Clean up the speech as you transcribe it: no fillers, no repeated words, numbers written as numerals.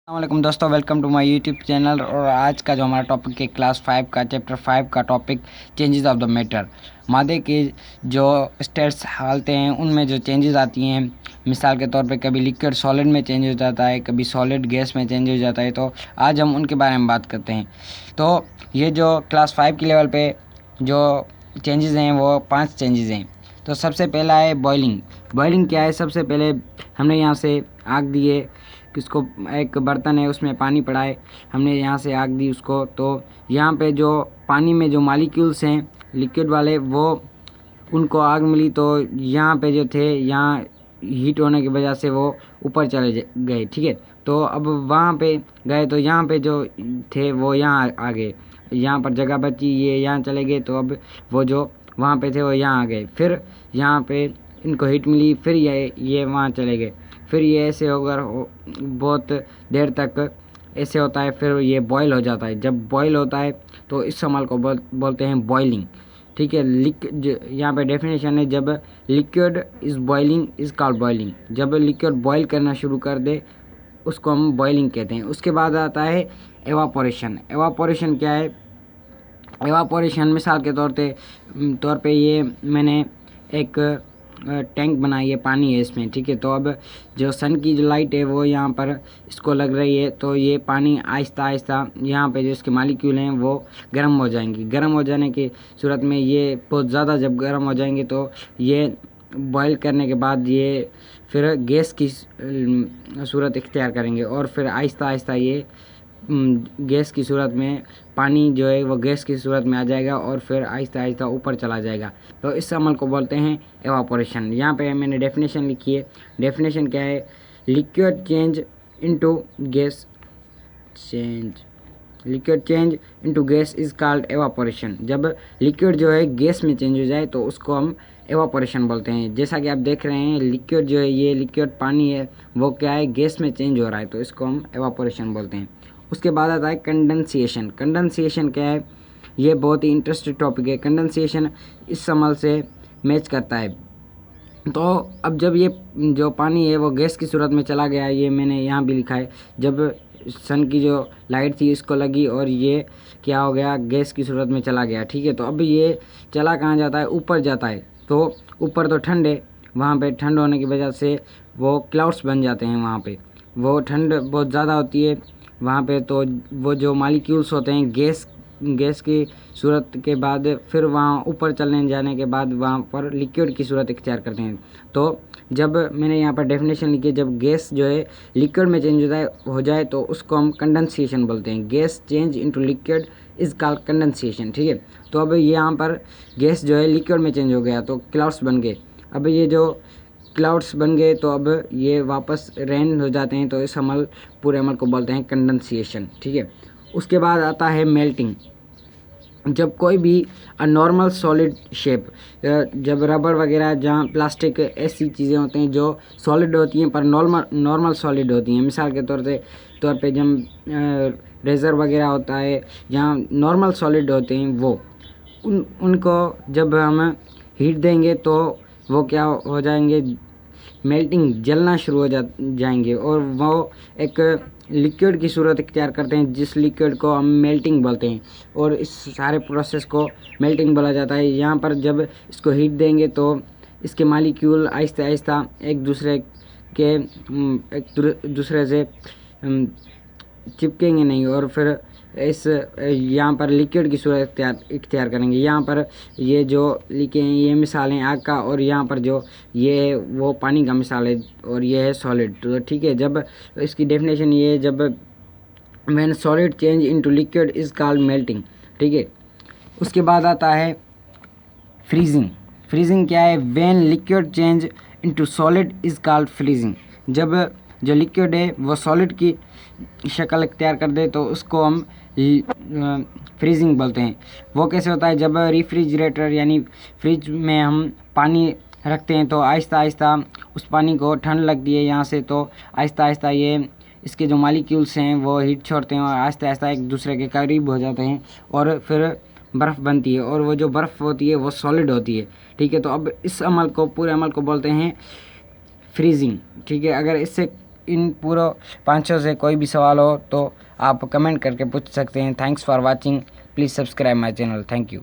अस्सलामुअलैकुम दोस्तों, welcome to my YouTube channel. और आज का जो हमारा टॉपिक है क्लास 5 का चैप्टर 5 का topic changes of the matter. मादे के जो स्टेट्स हालतें हैं उनमें जो चेंजेस आती हैं, मिसाल के तौर पे कभी लिक्विड सॉलिड में चेंज हो जाता है, कभी सॉलिड गैस में चेंज हो जाता है। तो आज हम उनके बारे में बात करते हैं। तो ये जो क्लास 5 के लेवल पे जो चेंजेस हैं वो 5 चेंजेस हैं। तो सबसे पहला है बॉइलिंग। बॉइलिंग क्या है? सबसे पहले हमने यहाँ से आग दिए, किसको एक बर्तन है उसमें पानी पड़ा है, हमने यहाँ से आग दी उसको, तो यहाँ पे जो पानी में जो मॉलिक्यूल्स हैं लिक्विड वाले वो उनको आग मिली, तो यहाँ पे जो थे यहाँ हीट होने की वजह से वो ऊपर चले गए। ठीक है, तो अब वहाँ पे गए तो यहाँ पे जो थे वो यहाँ आ गए, यहाँ पर जगह बची, ये यहाँ चले गए, तो अब वो जो वहाँ पे थे वो यहाँ आ गए। फिर यहाँ पे इनको हीट मिली, फिर ये वहाँ चले गए। फिर ये ऐसे होकर बहुत देर तक ऐसे होता है, फिर ये बॉयल हो जाता है। जब बॉयल होता है तो इस अमल को बोलते हैं बॉइलिंग। ठीक है, यहाँ पे डेफिनेशन है, जब liquid is boiling is called boiling. जब लिक्विड बॉयल करना शुरू कर दे उसको हम बॉइलिंग कहते हैं। उसके बाद आता है एवापोरेशन। एवापोरेशन क्या है? एवापोरेशन मिसाल के तौर पे ये मैंने एक टैंक बनाई है, पानी है इसमें। ठीक है, तो अब जो सन की जो लाइट है वो यहाँ पर इसको लग रही है, तो ये पानी आहिस्ता आहिस्ता यहाँ पे जो इसके मालिक्यूल हैं वो गर्म हो जाएंगे। गर्म हो जाने की सूरत में ये बहुत ज़्यादा जब गर्म हो जाएंगे तो ये बॉयल करने के बाद ये फिर गैस की सूरत इख्तियार करेंगे, और फिर आहिस्ता आहिस्ता ये गैस की सूरत में पानी जो है वो गैस की सूरत में आ जाएगा और फिर आहिस्ता आहिस्ता ऊपर चला जाएगा। तो इस अमल को बोलते हैं एवापोरेशन। यहाँ पे मैंने डेफिनेशन लिखी है। डेफिनेशन क्या है? Liquid change into gas liquid change into gas is called evaporation. जब लिक्विड जो है गैस में चेंज हो जाए तो उसको हम एवापोरेशन बोलते हैं। जैसा कि आप देख रहे हैं, लिक्विड जो है, ये लिक्विड पानी है, वो क्या है, गैस में चेंज हो रहा है, तो इसको हम एवापोरेशन बोलते हैं। उसके बाद आता है कंडेंसेशन। कंडेंसेशन क्या है? ये बहुत ही इंटरेस्टिंग टॉपिक है। कंडेंसेशन इस अमल से मैच करता है। तो अब जब ये जो पानी है वो गैस की सूरत में चला गया, ये मैंने यहाँ भी लिखा है, जब सन की जो लाइट थी इसको लगी और ये क्या हो गया, गैस की सूरत में चला गया। ठीक है, तो अब ये चला कहाँ जाता है? ऊपर जाता है। तो ऊपर तो ठंड है, वहाँ पे ठंड होने की वजह से वो क्लाउड्स बन जाते हैं। वहाँ पे वो ठंड बहुत ज़्यादा होती है वहाँ पे, तो वो जो मॉलिक्यूल्स होते हैं गैस की सूरत के बाद फिर वहाँ ऊपर चलने जाने के बाद वहाँ पर लिक्विड की सूरत इख्तियार करते हैं। तो जब मैंने यहाँ पर डेफिनेशन लिखी, जब गैस जो है लिक्विड में चेंज हो जाए तो उसको हम कंडेंसेशन बोलते हैं। Gas change into liquid is called condensation. ठीक है, तो अब यहाँ पर गैस जो है लिक्विड में चेंज हो गया तो क्लाउड्स बन गए। अब ये जो क्लाउड्स बन गए तो अब ये वापस रेन हो जाते हैं, तो इस पूरे अमल को बोलते हैं कंडेंसेशन। ठीक है, उसके बाद आता है मेल्टिंग। जब कोई भी नॉर्मल सॉलिड शेप, जब रबर वगैरह, जहाँ प्लास्टिक, ऐसी चीज़ें होती हैं जो सॉलिड होती हैं पर नॉर्मल सॉलिड होती हैं। मिसाल के तौर पे जब रेज़र वगैरह होता है, जहाँ नॉर्मल सॉलिड होते हैं, वो उनको जब हम हीट देंगे तो वो क्या हो जाएंगे, मेल्टिंग, जलना शुरू हो जाएंगे और वो एक लिक्विड की सूरत इख्तियार करते हैं, जिस लिक्विड को हम मेल्टिंग बोलते हैं, और इस सारे प्रोसेस को मेल्टिंग बोला जाता है। यहाँ पर जब इसको हीट देंगे तो इसके मॉलिक्यूल आहिस्ता आहिस्ता एक दूसरे से चिपकेंगे नहीं, और फिर इस यहाँ पर लिक्विड की सूरत इख्तियार करेंगे। यहाँ पर ये जो लिखे हैं ये मिसाल हैं आग का, और यहाँ पर जो ये है वो पानी का मिसाल है, और ये है सॉलिड। तो ठीक है, जब इसकी डेफिनेशन ये है, जब when solid change into liquid is called melting. ठीक है, उसके बाद आता है फ्रीजिंग। फ्रीजिंग क्या है? When liquid change into solid is called freezing. जब जो लिक्विड है वो सॉलिड की शक्ल इख्तियार कर दे तो उसको हम फ्रीजिंग बोलते हैं। वो कैसे होता है? जब रेफ्रिजरेटर यानी फ्रिज में हम पानी रखते हैं तो आहिस्ता आहिस्ता उस पानी को ठंड लगती है यहाँ से, तो आहिस्ता आहिस्ता ये इसके जो मॉलिक्यूल्स हैं वो हीट छोड़ते हैं और आहिस्ता आहिस्ता एक दूसरे के करीब हो जाते हैं, और फिर बर्फ़ बनती है, और वो जो बर्फ़ होती है वो सॉलिड होती है। ठीक है, तो अब इस पूरे अमल को बोलते हैं फ्रीजिंग। ठीक है, अगर इससे इन पूरे 500 से कोई भी सवाल हो तो आप कमेंट करके पूछ सकते हैं। Thanks for watching, please subscribe my channel. Thank you.